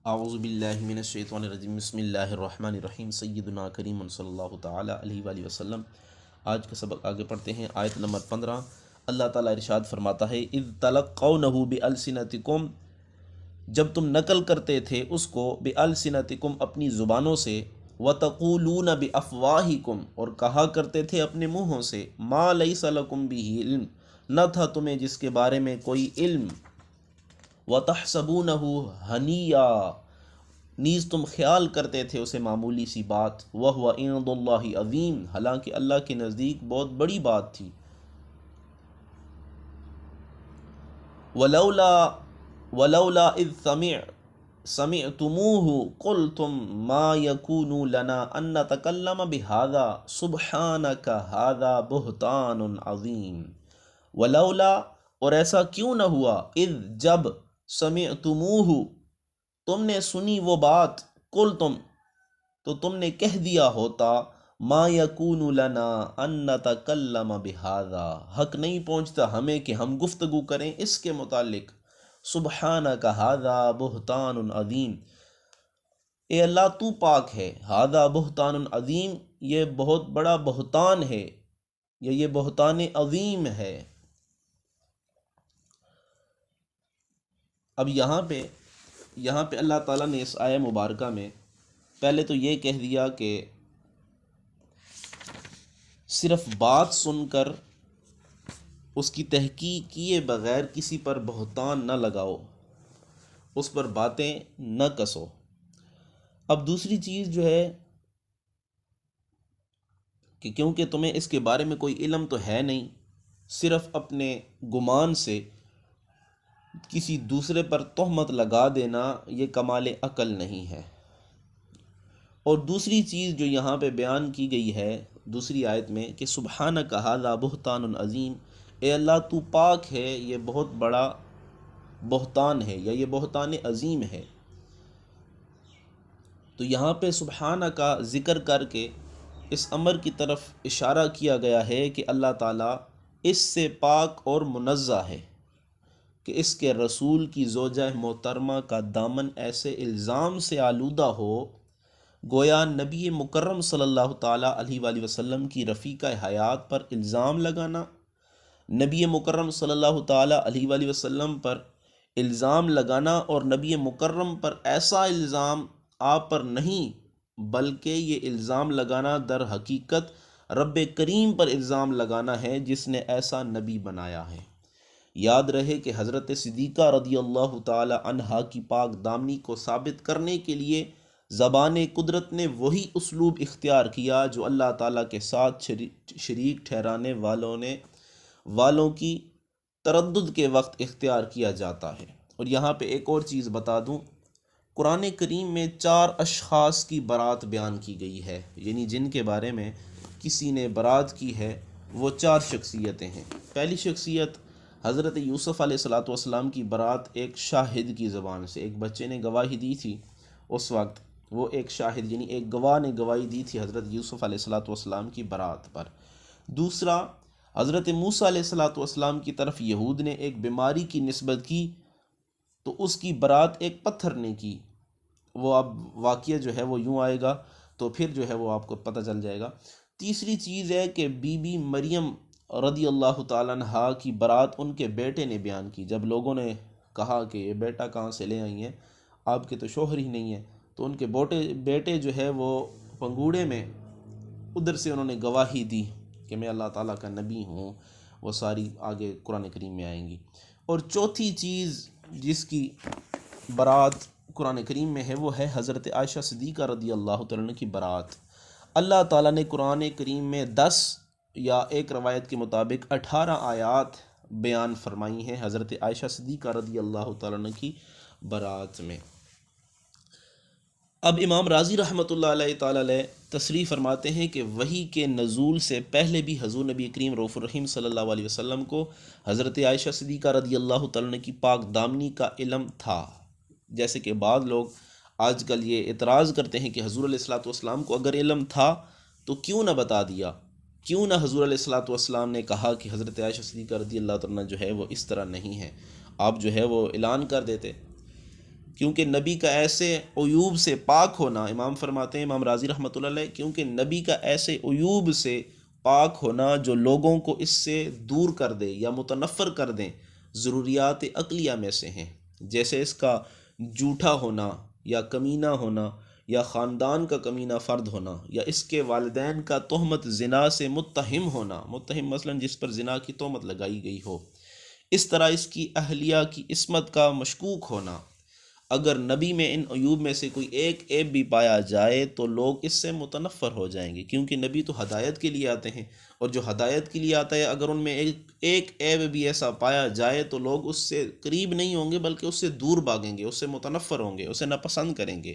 اعوذ باللہ من الشیطان الرجیم بسم اللہ الرحمن الرحیم سیدنا کریم صلی اللہ تعالی علیہ وآلہ وسلم۔ آج کا سبق آگے پڑھتے ہیں۔ آیت نمبر 15 اللہ تعالیٰ ارشاد فرماتا ہے اذ تلقونہ بألسنتکم، جب تم نقل کرتے تھے اس کو بألسنتکم اپنی زبانوں سے، وتقولون بافواہکم اور کہا کرتے تھے اپنے منہوں سے، ما لیس لکم بہ علم، نہ تھا تمہیں جس کے بارے میں کوئی علم، وَتَحْسَبُونَهُ هَنِيًّا نیز تم خیال کرتے تھے اسے معمولی سی بات، وَهُوَ عِندَ اللَّهِ عظیم، حالانکہ اللہ کے نزدیک بہت بڑی بات تھی۔ وَلَوْلَا إِذْ سَمِعْتُمُوهُ قُلْتُمْ مَا يَكُونُ لَنَا أَن نَّتَكَلَّمَ بِهَذَا سُبْحَانَكَ هَذَا بُهْتَانٌ عَظِيمٌ۔ وَلَوْلَا اور ایسا کیوں نہ ہوا، اذ جب، سمعتموہ تم نے سنی وہ بات، قل تو تم نے کہہ دیا ہوتا، ما یکون لنا ان نتکلم بہذا، حق نہیں پہنچتا ہمیں کہ ہم گفتگو کریں اس کے متعلق، سبحانک ھذا بہتان عظیم، اے اللہ تو پاک ہے، ھذا بہتان عظیم، یہ بہت بڑا بہتان ہے یا یہ بہتان عظیم ہے۔ اب یہاں پہ اللہ تعالیٰ نے اس آیہ مبارکہ میں پہلے تو یہ کہہ دیا کہ صرف بات سن کر اس کی تحقیق کیے بغیر کسی پر بہتان نہ لگاؤ، اس پر باتیں نہ کسو۔ اب دوسری چیز جو ہے کہ کیونکہ تمہیں اس کے بارے میں کوئی علم تو ہے نہیں، صرف اپنے گمان سے کسی دوسرے پر تہمت لگا دینا یہ کمال عقل نہیں ہے۔ اور دوسری چیز جو یہاں پہ بیان کی گئی ہے دوسری آیت میں کہ سبحانک ھذا بہتان عظیم، اے اللہ تو پاک ہے، یہ بہت بڑا بہتان ہے یا یہ بہتان عظیم ہے۔ تو یہاں پہ سبحانہ کا ذکر کر کے اس امر کی طرف اشارہ کیا گیا ہے کہ اللہ تعالیٰ اس سے پاک اور منزہ ہے کہ اس کے رسول کی زوجہ محترمہ کا دامن ایسے الزام سے آلودہ ہو، گویا نبی مکرم صلی اللہ تعالیٰ علیہ وآلہ وسلم کی رفیقہ حیات پر الزام لگانا، نبی مکرم صلی اللہ تعالیٰ علیہ وآلہ وسلم پر الزام لگانا، اور نبی مکرم پر ایسا الزام آپ پر نہیں بلکہ یہ الزام لگانا در حقیقت رب کریم پر الزام لگانا ہے جس نے ایسا نبی بنایا ہے۔ یاد رہے کہ حضرت صدیقہ رضی اللہ تعالی عنہا کی پاک دامنی کو ثابت کرنے کے لیے زبان قدرت نے وہی اسلوب اختیار کیا جو اللہ تعالیٰ کے ساتھ شریک ٹھہرانے والوں کی تردد کے وقت اختیار کیا جاتا ہے۔ اور یہاں پہ ایک اور چیز بتا دوں، قرآن کریم میں 4 اشخاص کی برات بیان کی گئی ہے، یعنی جن کے بارے میں کسی نے برات کی ہے وہ 4 شخصیتیں ہیں۔ پہلی شخصیت حضرت یوسف علیہ السلام کی برات ایک شاہد کی زبان سے، ایک بچے نے گواہی دی تھی اس وقت، وہ ایک شاہد یعنی ایک گواہ نے گواہی دی تھی حضرت یوسف علیہ السلام کی برات پر۔ دوسرا، حضرت موسیٰ علیہ السلام کی طرف یہود نے ایک بیماری کی نسبت کی تو اس کی برات ایک پتھر نے کی۔ وہ اب واقعہ جو ہے وہ یوں آئے گا تو پھر جو ہے وہ آپ کو پتہ چل جائے گا۔ تیسری چیز ہے کہ بی بی مریم رضی اللہ تعالیٰ عنہا کی برات ان کے بیٹے نے بیان کی، جب لوگوں نے کہا کہ یہ بیٹا کہاں سے لے آئی ہیں، آپ کے تو شوہر ہی نہیں ہے، تو ان کے بیٹے جو ہے وہ پنگوڑے میں ادھر سے انہوں نے گواہی دی کہ میں اللہ تعالیٰ کا نبی ہوں، وہ ساری آگے قرآن کریم میں آئیں گی۔ اور چوتھی چیز جس کی برات قرآن کریم میں ہے وہ ہے حضرت عائشہ صدیقہ رضی اللہ تعالیٰ عنہ کی برات۔ اللہ تعالیٰ نے قرآن کریم میں 10 یا ایک روایت کے مطابق 18 آیات بیان فرمائی ہیں حضرت عائشہ صدیقہ رضی اللہ تعالیٰ عنہ کی برات میں۔ اب امام راضی رحمۃ اللہ علیہ تعالیٰ تصریح فرماتے ہیں کہ وحی کے نزول سے پہلے بھی حضور نبی کریم رؤوف الرحیم صلی اللہ علیہ وسلم کو حضرت عائشہ صدیقہ رضی اللہ تعالیٰ عنہ کی پاک دامنی کا علم تھا۔ جیسے کہ بعض لوگ آج کل یہ اعتراض کرتے ہیں کہ حضور علیہ السلام کو اگر علم تھا تو کیوں نہ بتا دیا، کیوں نہ حضور علیہ السلام نے کہا کہ حضرت عائشہ صدیقہ رضی اللہ تعالیٰ عنہ جو ہے وہ اس طرح نہیں ہے، آپ جو ہے وہ اعلان کر دیتے۔ کیونکہ نبی کا ایسے عیوب سے پاک ہونا، امام فرماتے ہیں امام راضی رحمۃ اللہ علیہ، کیونکہ نبی کا ایسے عیوب سے پاک ہونا جو لوگوں کو اس سے دور کر دے یا متنفر کر دیں، ضروریات عقلیہ میں سے ہیں، جیسے اس کا جھوٹا ہونا یا کمینہ ہونا یا خاندان کا کمینہ فرد ہونا یا اس کے والدین کا تہمت زنا سے متہم ہونا، متہم مثلا جس پر زنا کی تہمت لگائی گئی ہو، اس طرح اس کی اہلیہ کی عصمت کا مشکوک ہونا۔ اگر نبی میں ان عیوب میں سے کوئی ایک عیب بھی پایا جائے تو لوگ اس سے متنفر ہو جائیں گے، کیونکہ نبی تو ہدایت کے لیے آتے ہیں، اور جو ہدایت کے لیے آتا ہے اگر ان میں ایک عیب بھی ایسا پایا جائے تو لوگ اس سے قریب نہیں ہوں گے بلکہ اس سے دور بھاگیں گے، اس سے متنفر ہوں گے، اسے ناپسند کریں گے،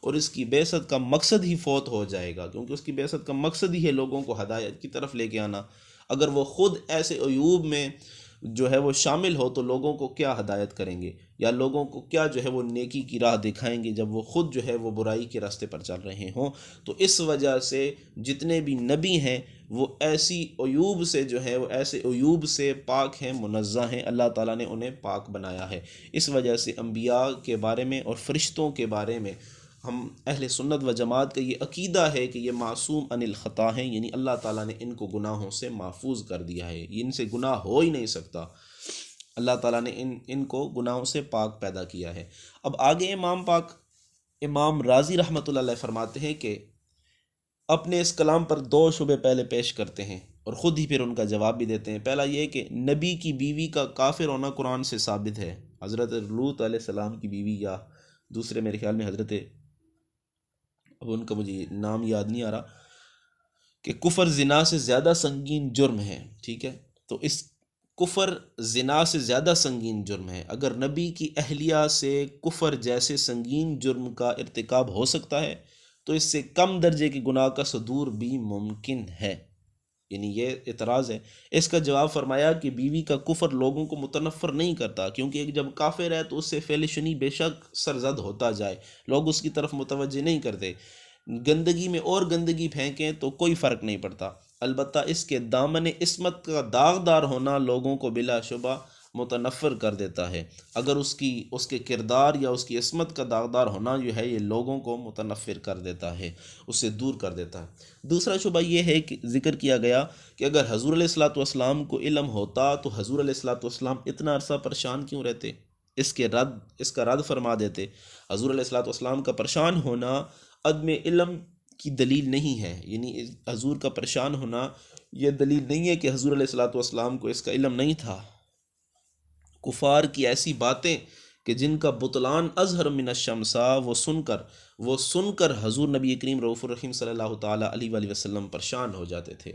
اور اس کی بعثت کا مقصد ہی فوت ہو جائے گا، کیونکہ اس کی بعثت کا مقصد ہی ہے لوگوں کو ہدایت کی طرف لے کے آنا۔ اگر وہ خود ایسے عیوب میں جو ہے وہ شامل ہو تو لوگوں کو کیا ہدایت کریں گے، یا لوگوں کو کیا جو ہے وہ نیکی کی راہ دکھائیں گے جب وہ خود جو ہے وہ برائی کے راستے پر چل رہے ہوں۔ تو اس وجہ سے جتنے بھی نبی ہیں وہ ایسی عیوب سے جو ہے وہ ایسے عیوب سے پاک ہیں، منزہ ہیں، اللہ تعالیٰ نے انہیں پاک بنایا ہے۔ اس وجہ سے انبیاء کے بارے میں اور فرشتوں کے بارے میں ہم اہل سنت و جماعت کا یہ عقیدہ ہے کہ یہ معصوم عن الخطا ہیں، یعنی اللہ تعالیٰ نے ان کو گناہوں سے محفوظ کر دیا ہے، ان سے گناہ ہو ہی نہیں سکتا، اللہ تعالیٰ نے ان کو گناہوں سے پاک پیدا کیا ہے۔ اب آگے امام راضی رحمۃ اللہ علیہ فرماتے ہیں کہ اپنے اس کلام پر دو شبے پہلے پیش کرتے ہیں اور خود ہی پھر ان کا جواب بھی دیتے ہیں۔ پہلا یہ کہ نبی کی بیوی کا کافر ہونا قرآن سے ثابت ہے، حضرت لوط علیہ السلام کی بیوی، یا دوسرے میرے خیال میں حضرت، اب ان کا مجھے نام یاد نہیں آ رہا، کہ کفر زنا سے زیادہ سنگین جرم ہے، ٹھیک ہے، تو اس کفر زنا سے زیادہ سنگین جرم ہے، اگر نبی کی اہلیہ سے کفر جیسے سنگین جرم کا ارتکاب ہو سکتا ہے تو اس سے کم درجے کے گناہ کا صدور بھی ممکن ہے، یعنی یہ اعتراض ہے۔ اس کا جواب فرمایا کہ بیوی کا کفر لوگوں کو متنفر نہیں کرتا، کیونکہ ایک جب کافر ہے تو اس سے فعل شنی بے شک سرزد ہوتا جائے، لوگ اس کی طرف متوجہ نہیں کرتے، گندگی میں اور گندگی پھینکیں تو کوئی فرق نہیں پڑتا، البتہ اس کے دامن عصمت کا داغدار ہونا لوگوں کو بلا شبہ متنفر کر دیتا ہے، اگر اس کے کردار یا اس کی عصمت کا داغدار ہونا جو ہے یہ لوگوں کو متنفر کر دیتا ہے، اس سے دور کر دیتا ہے۔ دوسرا شبہ یہ ہے کہ ذکر کیا گیا کہ اگر حضور علیہ الصلاۃ والسلام کو علم ہوتا تو حضور علیہ الصلاۃ والسلام اتنا عرصہ پریشان کیوں رہتے، اس کا رد فرما دیتے۔ حضور علیہ الصلاۃ والسلام کا پریشان ہونا عدم علم کی دلیل نہیں ہے، یعنی حضور کا پریشان ہونا یہ دلیل نہیں ہے کہ حضور علیہ الصلاۃ والسلام کو اس کا علم نہیں تھا۔ کفار کی ایسی باتیں کہ جن کا بطلان اظہر من الشمس، وہ سن کر حضور نبی کریم رؤوف الرحیم صلی اللہ تعالیٰ علیہ وآلہ وسلم پریشان ہو جاتے تھے،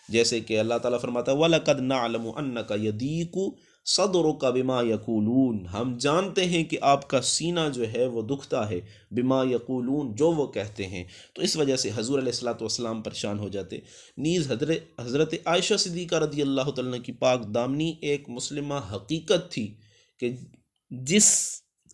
جیسے کہ اللہ تعالیٰ فرماتا ہے وَلَقَدْ نَعْلَمُ أَنَّكَ يَضِيقُ صَدْرُكَ بِمَا يَقُولُونَ، ہم جانتے ہیں کہ آپ کا سینہ جو ہے وہ دکھتا ہے، بما یقولون، جو وہ کہتے ہیں، تو اس وجہ سے حضور علیہ الصلاۃ والسلام پریشان ہو جاتے۔ نیز حضرت عائشہ صدیقہ رضی اللہ تعالیٰ کی پاک دامنی ایک مسلمہ حقیقت تھی کہ جس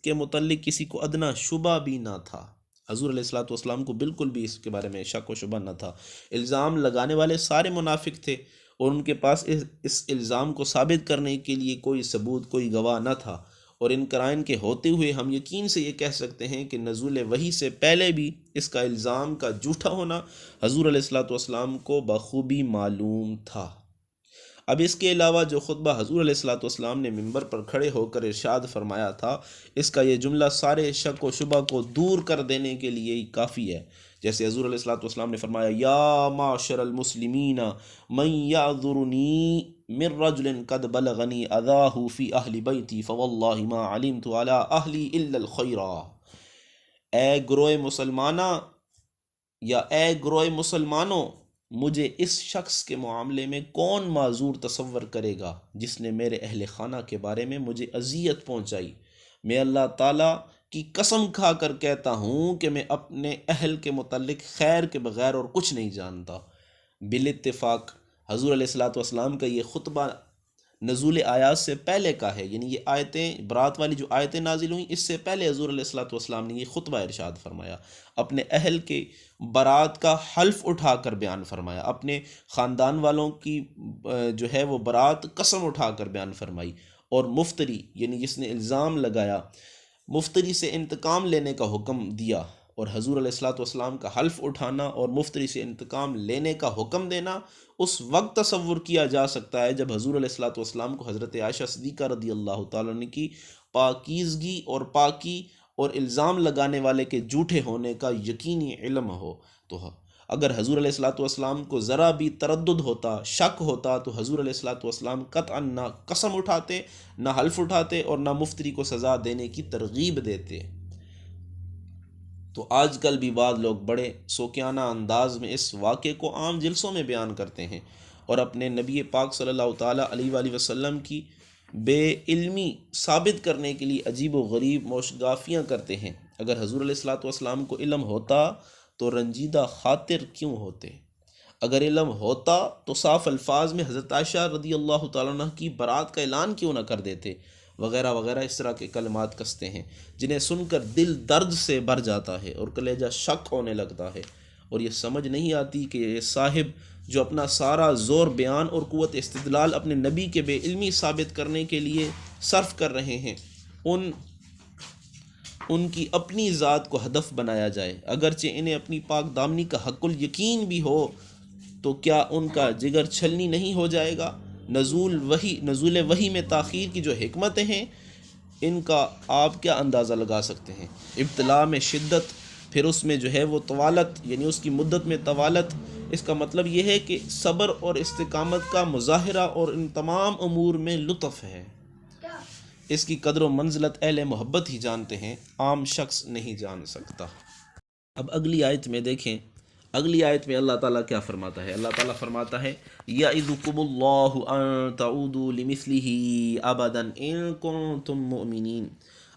کے متعلق کسی کو ادنا شبہ بھی نہ تھا، حضور علیہ الصلاۃ والسلام کو بالکل بھی اس کے بارے میں شک و شبہ نہ تھا۔ الزام لگانے والے سارے منافق تھے اور ان کے پاس اس الزام کو ثابت کرنے کے لیے کوئی ثبوت، کوئی گواہ نہ تھا، اور ان قرائن کے ہوتے ہوئے ہم یقین سے یہ کہہ سکتے ہیں کہ نزول وحی سے پہلے بھی اس کا الزام کا جھوٹا ہونا حضور علیہ الصلاۃ والسلام کو بخوبی معلوم تھا۔ اب اس کے علاوہ جو خطبہ حضور علیہ الصلاۃ والسلام نے منبر پر کھڑے ہو کر ارشاد فرمایا تھا، اس کا یہ جملہ سارے شک و شبہ کو دور کر دینے کے لیے ہی کافی ہے، جیسے حضور علیہ الصلاۃ والسلام نے فرمایا یا معاشر المسلمین من یعذرنی من رجل قد بلغنی اذاہ فی اہل بیتی فواللہ ما علمت علی اہلی الا الخیرہ، اے گروہ مسلمانہ یا اے گروہ مسلمانوں، مجھے اس شخص کے معاملے میں کون معذور تصور کرے گا جس نے میرے اہل خانہ کے بارے میں مجھے اذیت پہنچائی، میں اللہ تعالیٰ کی قسم کھا کر کہتا ہوں کہ میں اپنے اہل کے متعلق خیر کے بغیر اور کچھ نہیں جانتا۔ بالاتفاق حضور علیہ الصلاۃ والسلام کا یہ خطبہ نزول آیات سے پہلے کا ہے، یعنی یہ آیتیں برات والی جو آیتیں نازل ہوئیں اس سے پہلے حضور علیہ الصلاۃ والسلام نے یہ خطبہ ارشاد فرمایا، اپنے اہل کے برات کا حلف اٹھا کر بیان فرمایا، اپنے خاندان والوں کی جو ہے وہ برات قسم اٹھا کر بیان فرمائی، اور مفتری یعنی جس نے الزام لگایا مفتری سے انتقام لینے کا حکم دیا، اور حضور علیہ الصلوۃ والسلام کا حلف اٹھانا اور مفتری سے انتقام لینے کا حکم دینا اس وقت تصور کیا جا سکتا ہے جب حضور علیہ الصلوۃ والسلام کو حضرت عائشہ صدیقہ رضی اللہ تعالیٰ عنہ کی پاکیزگی اور پاکی اور الزام لگانے والے کے جھوٹے ہونے کا یقینی علم ہو۔ تو اگر حضور علیہ الصلوۃ والسلام کو ذرا بھی تردد ہوتا، شک ہوتا، تو حضور علیہ الصلوۃ والسلام قطعا نہ قسم اٹھاتے، نہ حلف اٹھاتے، اور نہ مفتری کو سزا دینے کی ترغیب دیتے۔ تو آج کل بھی بعض لوگ بڑے سوکیانہ انداز میں اس واقعے کو عام جلسوں میں بیان کرتے ہیں اور اپنے نبی پاک صلی اللہ تعالیٰ علیہ وآلہ وسلم کی بے علمی ثابت کرنے کے لیے عجیب و غریب موشگافیاں کرتے ہیں۔ اگر حضور علیہ الصلوۃ والسلام کو علم ہوتا تو رنجیدہ خاطر کیوں ہوتے؟ اگر علم ہوتا تو صاف الفاظ میں حضرت عائشہ رضی اللہ تعالیٰ عنہ کی برات کا اعلان کیوں نہ کر دیتے، وغیرہ وغیرہ اس طرح کے کلمات کستے ہیں جنہیں سن کر دل درد سے بھر جاتا ہے اور کلیجہ شک ہونے لگتا ہے، اور یہ سمجھ نہیں آتی کہ یہ صاحب جو اپنا سارا زور بیان اور قوت استدلال اپنے نبی کے بے علمی ثابت کرنے کے لیے صرف کر رہے ہیں، ان کی اپنی ذات کو ہدف بنایا جائے، اگرچہ انہیں اپنی پاک دامنی کا حق الیقین بھی ہو، تو کیا ان کا جگر چھلنی نہیں ہو جائے گا؟ نزول وحی میں تاخیر کی جو حکمتیں ہیں، ان کا آپ کیا اندازہ لگا سکتے ہیں؟ ابتلاء میں شدت، پھر اس میں جو ہے وہ طوالت، یعنی اس کی مدت میں طوالت، اس کا مطلب یہ ہے کہ صبر اور استقامت کا مظاہرہ، اور ان تمام امور میں لطف ہے۔ اس کی قدر و منزلت اہل محبت ہی جانتے ہیں، عام شخص نہیں جان سکتا۔ اب اگلی آیت میں دیکھیں، اگلی آیت میں اللہ تعالیٰ کیا فرماتا ہے؟ اللہ تعالیٰ فرماتا ہے یعظکم اللہ ان تعودوا لمثلہ ابدا ان کنتم مؤمنین۔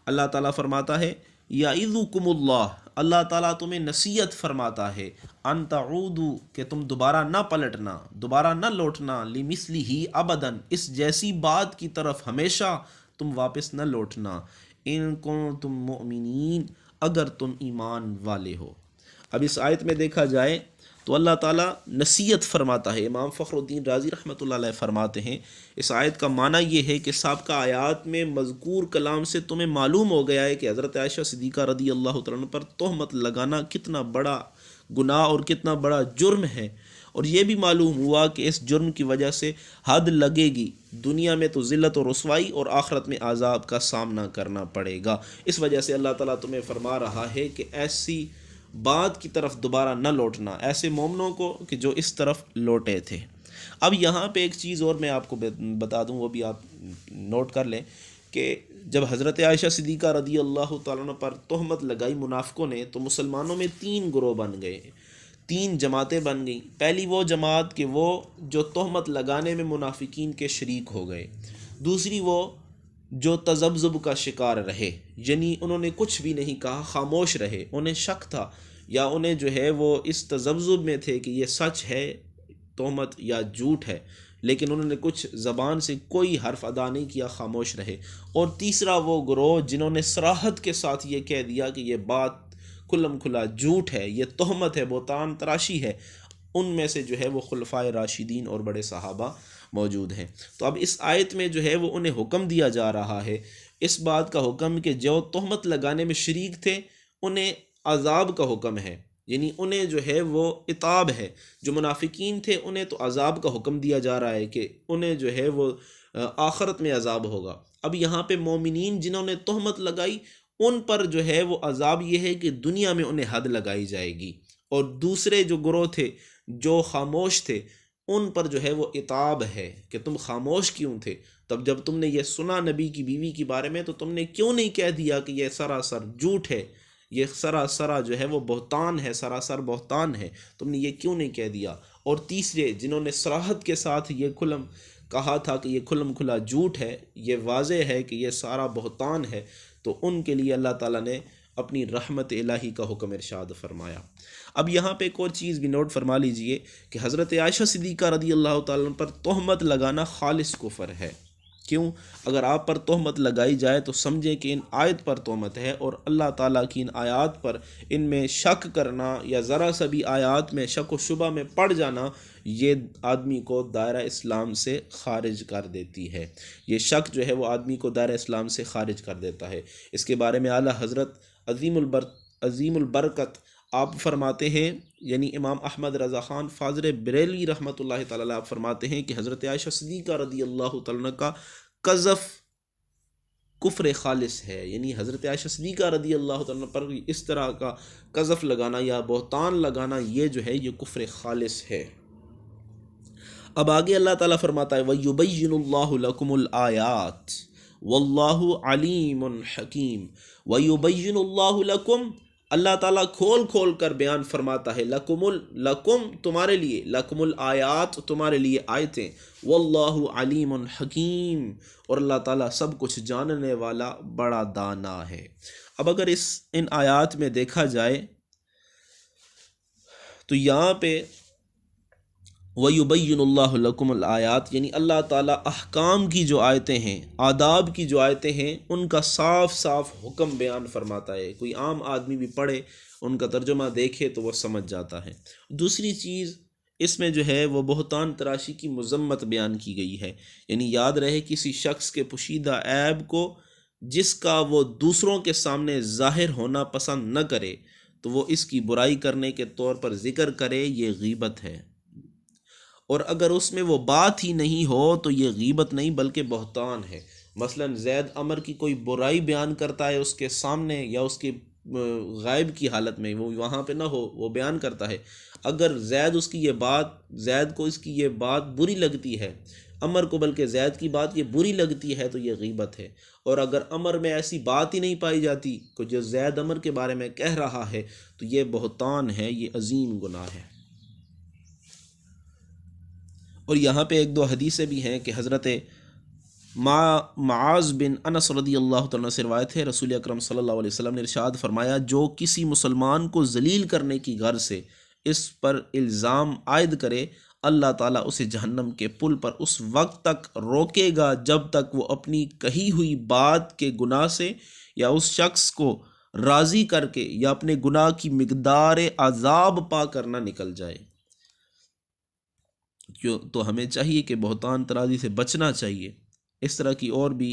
اللہ تعالیٰ فرماتا ہے یعظکم اللہ، اللہ تعالیٰ تمہیں نصیحت فرماتا ہے، ان تعودوا کہ تم دوبارہ نہ پلٹنا، دوبارہ نہ لوٹنا، لمثلہ ابدا اس جیسی بات کی طرف ہمیشہ تم واپس نہ لوٹنا، ان کنتم مؤمنین اگر تم ایمان والے ہو۔ اب اس آیت میں دیکھا جائے تو اللہ تعالیٰ نصیحت فرماتا ہے۔ امام فخر الدین رازی رحمۃ اللہ علیہ فرماتے ہیں اس آیت کا معنی یہ ہے کہ سابقہ آیات میں مذکور کلام سے تمہیں معلوم ہو گیا ہے کہ حضرت عائشہ صدیقہ رضی اللہ تعالیٰ عنہ پر تہمت لگانا کتنا بڑا گناہ اور کتنا بڑا جرم ہے، اور یہ بھی معلوم ہوا کہ اس جرم کی وجہ سے حد لگے گی، دنیا میں تو ذلت و رسوائی اور آخرت میں عذاب کا سامنا کرنا پڑے گا۔ اس وجہ سے اللہ تعالیٰ تمہیں فرما رہا ہے کہ ایسی بات کی طرف دوبارہ نہ لوٹنا، ایسے مومنوں کو کہ جو اس طرف لوٹے تھے۔ اب یہاں پہ ایک چیز اور میں آپ کو بتا دوں، وہ بھی آپ نوٹ کر لیں کہ جب حضرت عائشہ صدیقہ رضی اللہ تعالیٰ عنہ پر تہمت لگائی منافقوں نے، تو مسلمانوں میں 3 گروہ بن گئے، 3 جماعتیں بن گئیں۔ پہلی وہ جماعت کہ وہ جو تہمت لگانے میں منافقین کے شریک ہو گئے، دوسری وہ جو تذبذب کا شکار رہے، یعنی انہوں نے کچھ بھی نہیں کہا، خاموش رہے، انہیں شک تھا یا انہیں جو ہے وہ اس تذبذب میں تھے کہ یہ سچ ہے تہمت یا جھوٹ ہے، لیکن انہوں نے کچھ زبان سے کوئی حرف ادا نہیں کیا، خاموش رہے۔ اور تیسرا وہ گروہ جنہوں نے صراحت کے ساتھ یہ کہہ دیا کہ یہ بات کھلم کھلا جھوٹ ہے، یہ تہمت ہے، بہتان تراشی ہے، ان میں سے جو ہے وہ خلفائے راشدین اور بڑے صحابہ موجود ہیں۔ تو اب اس آیت میں جو ہے وہ انہیں حکم دیا جا رہا ہے، اس بات کا حکم کہ جو تہمت لگانے میں شریک تھے انہیں عذاب کا حکم ہے، یعنی انہیں جو ہے وہ عتاب ہے۔ جو منافقین تھے انہیں تو عذاب کا حکم دیا جا رہا ہے کہ انہیں جو ہے وہ آخرت میں عذاب ہوگا۔ اب یہاں پہ مومنین جنہوں نے تہمت لگائی ان پر جو ہے وہ عذاب یہ ہے کہ دنیا میں انہیں حد لگائی جائے گی، اور دوسرے جو گروہ تھے جو خاموش تھے ان پر جو ہے وہ عتاب ہے کہ تم خاموش کیوں تھے؟ تب جب تم نے یہ سنا نبی کی بیوی کے بارے میں تو تم نے کیوں نہیں کہہ دیا کہ یہ سراسر جھوٹ ہے، یہ سراسر جو ہے وہ بہتان ہے، سراسر بہتان ہے، تم نے یہ کیوں نہیں کہہ دیا؟ اور تیسرے جنہوں نے صراحت کے ساتھ یہ کہا تھا کہ یہ کھلم کھلا جھوٹ ہے، یہ واضح ہے کہ یہ سارا بہتان ہے، تو ان کے لیے اللہ تعالیٰ نے اپنی رحمت الہی کا حکم ارشاد فرمایا۔ اب یہاں پہ ایک اور چیز بھی نوٹ فرما لیجئے کہ حضرت عائشہ صدیقہ رضی اللہ تعالیٰ عنہ پر تہمت لگانا خالص کفر ہے۔ کیوں؟ اگر آپ پر تہمت لگائی جائے تو سمجھیں کہ ان آیت پر تہمت ہے، اور اللہ تعالیٰ کی ان آیات پر ان میں شک کرنا یا ذرا سا بھی آیات میں شک و شبہ میں پڑ جانا، یہ آدمی کو دائرہ اسلام سے خارج کر دیتی ہے. یہ شک جو ہے وہ آدمی کو دائرہ اسلام سے خارج کر دیتا ہے. اس کے بارے میں اعلیٰ حضرت عظیم البرکت آپ فرماتے ہیں، یعنی امام احمد رضا خان فاضل بریلوی رحمۃ اللہ تعالی آپ فرماتے ہیں کہ حضرت عائشہ صدیقہ رضی اللہ تعالیٰ کا قذف کفر خالص ہے. یعنی حضرت عائشہ صدیقہ رضی اللہ تعالیٰ پر اس طرح کا قذف لگانا یا بہتان لگانا، یہ جو ہے یہ کفر خالص ہے. اب آگے اللہ تعالیٰ فرماتا ہے وَيُبَيِّنُ اللَّهُ لَكُمُ الْآيَاتِ وَاللَّهُ عَلِيمٌ حَكِيمٌ. وَيُبَيِّنُ اللَّهُ لَكُمْ، اللہ تعالیٰ کھول کھول کر بیان فرماتا ہے، لکم تمہارے لیے، لکم الآیات تمہارے لیے آیتیں، واللہ علیم حکیم اور اللہ تعالیٰ سب کچھ جاننے والا بڑا دانا ہے. اب اگر ان آیات میں دیکھا جائے تو یہاں پہ وَيُبَيِّنُ اللَّهُ لَكُمُ الْآيَاتِ یعنی اللہ تعالیٰ احکام کی جو آیتیں ہیں، آداب کی جو آیتیں ہیں، ان کا صاف صاف حکم بیان فرماتا ہے. کوئی عام آدمی بھی پڑھے، ان کا ترجمہ دیکھے تو وہ سمجھ جاتا ہے. دوسری چیز اس میں جو ہے وہ بہتان تراشی کی مذمت بیان کی گئی ہے. یعنی یاد رہے کسی شخص کے پوشیدہ عیب کو جس کا وہ دوسروں کے سامنے ظاہر ہونا پسند نہ کرے تو وہ اس کی برائی کرنے کے طور پر ذکر کرے، یہ غیبت ہے. اور اگر اس میں وہ بات ہی نہیں ہو تو یہ غیبت نہیں بلکہ بہتان ہے. مثلا زید عمر کی کوئی برائی بیان کرتا ہے اس کے سامنے یا اس کے غائب کی حالت میں، وہ وہاں پہ نہ ہو، وہ بیان کرتا ہے. اگر زید کو اس کی یہ بات بری لگتی ہے، عمر کو بلکہ زید کی بات یہ بری لگتی ہے تو یہ غیبت ہے. اور اگر عمر میں ایسی بات ہی نہیں پائی جاتی کہ جو زید عمر کے بارے میں کہہ رہا ہے تو یہ بہتان ہے، یہ عظیم گناہ ہے. اور یہاں پہ ایک دو حدیثیں بھی ہیں کہ حضرت معاذ بن انس رضی اللہ تعالیٰ سے روایت ہے، رسول اکرم صلی اللہ علیہ وسلم نے ارشاد فرمایا، جو کسی مسلمان کو ذلیل کرنے کی غرض سے اس پر الزام عائد کرے، اللہ تعالیٰ اسے جہنم کے پل پر اس وقت تک روکے گا جب تک وہ اپنی کہی ہوئی بات کے گناہ سے یا اس شخص کو راضی کر کے یا اپنے گناہ کی مقدار عذاب پا کر نہ نکل جائے. تو ہمیں چاہیے کہ بہتان ترازی سے بچنا چاہیے. اس طرح کی اور بھی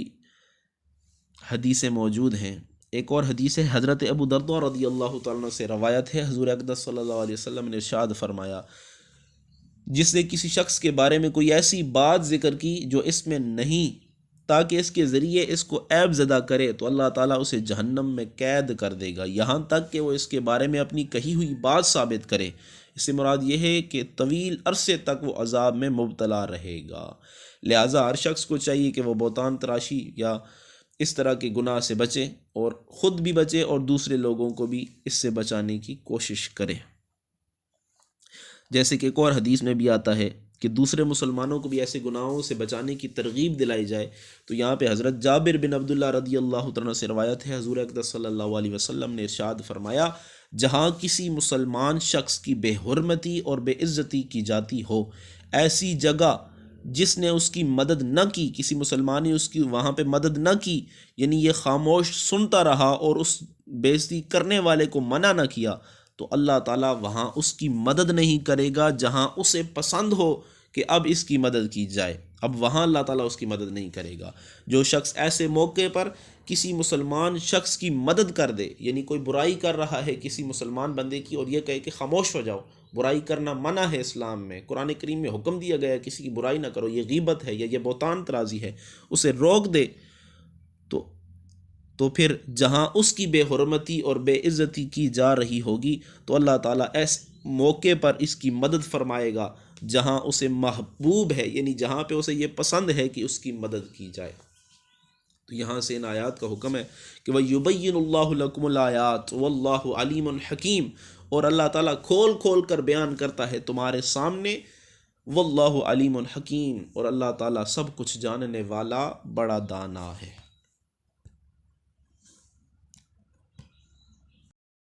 حدیثیں موجود ہیں. ایک اور حدیث ہے حضرت ابو درداء رضی اللہ تعالیٰ سے روایت ہے، حضور اقدس صلی اللہ علیہ وسلم نے ارشاد فرمایا، جس نے کسی شخص کے بارے میں کوئی ایسی بات ذکر کی جو اس میں نہیں تاکہ اس کے ذریعے اس کو عیب زدہ کرے تو اللہ تعالیٰ اسے جہنم میں قید کر دے گا یہاں تک کہ وہ اس کے بارے میں اپنی کہی ہوئی بات ثابت کرے. اس سے مراد یہ ہے کہ طویل عرصے تک وہ عذاب میں مبتلا رہے گا. لہٰذا ہر شخص کو چاہیے کہ وہ بہتان تراشی یا اس طرح کے گناہ سے بچے اور خود بھی بچے اور دوسرے لوگوں کو بھی اس سے بچانے کی کوشش کرے. جیسے کہ ایک اور حدیث میں بھی آتا ہے کہ دوسرے مسلمانوں کو بھی ایسے گناہوں سے بچانے کی ترغیب دلائی جائے. تو یہاں پہ حضرت جابر بن عبداللہ رضی اللہ تعالیٰ سے روایت ہے، حضور اقدس صلی اللہ علیہ وسلم نے ارشاد فرمایا، جہاں کسی مسلمان شخص کی بے حرمتی اور بے عزتی کی جاتی ہو، ایسی جگہ جس نے اس کی مدد نہ کی، کسی مسلمان نے اس کی وہاں پہ مدد نہ کی، یعنی یہ خاموش سنتا رہا اور اس بے عزتی کرنے والے کو منع نہ کیا، تو اللہ تعالیٰ وہاں اس کی مدد نہیں کرے گا. جہاں اسے پسند ہو کہ اب اس کی مدد کی جائے، اب وہاں اللہ تعالیٰ اس کی مدد نہیں کرے گا. جو شخص ایسے موقع پر کسی مسلمان شخص کی مدد کر دے، یعنی کوئی برائی کر رہا ہے کسی مسلمان بندے کی اور یہ کہے کہ خاموش ہو جاؤ، برائی کرنا منع ہے اسلام میں، قرآن کریم میں حکم دیا گیا ہے کسی کی برائی نہ کرو، یہ غیبت ہے یا یہ بہتان ترازی ہے، اسے روک دے، تو پھر جہاں اس کی بے حرمتی اور بے عزتی کی جا رہی ہوگی تو اللہ تعالیٰ ایسے موقع پر اس کی مدد فرمائے گا جہاں اسے محبوب ہے، یعنی جہاں پہ اسے یہ پسند ہے کہ اس کی مدد کی جائے. تو یہاں سے ان آیات کا حکم ہے کہ وَيُبَيِّنُ اللَّهُ لَكُمُ الْآيَاتِ وَاللَّهُ عَلِيمٌ حَكِيمٌ، اور اللہ تعالیٰ کھول کھول کر بیان کرتا ہے تمہارے سامنے، وَاللَّهُ عَلِيمٌ حَكِيمٌ، اور اللہ تعالیٰ سب کچھ جاننے والا بڑا دانا ہے.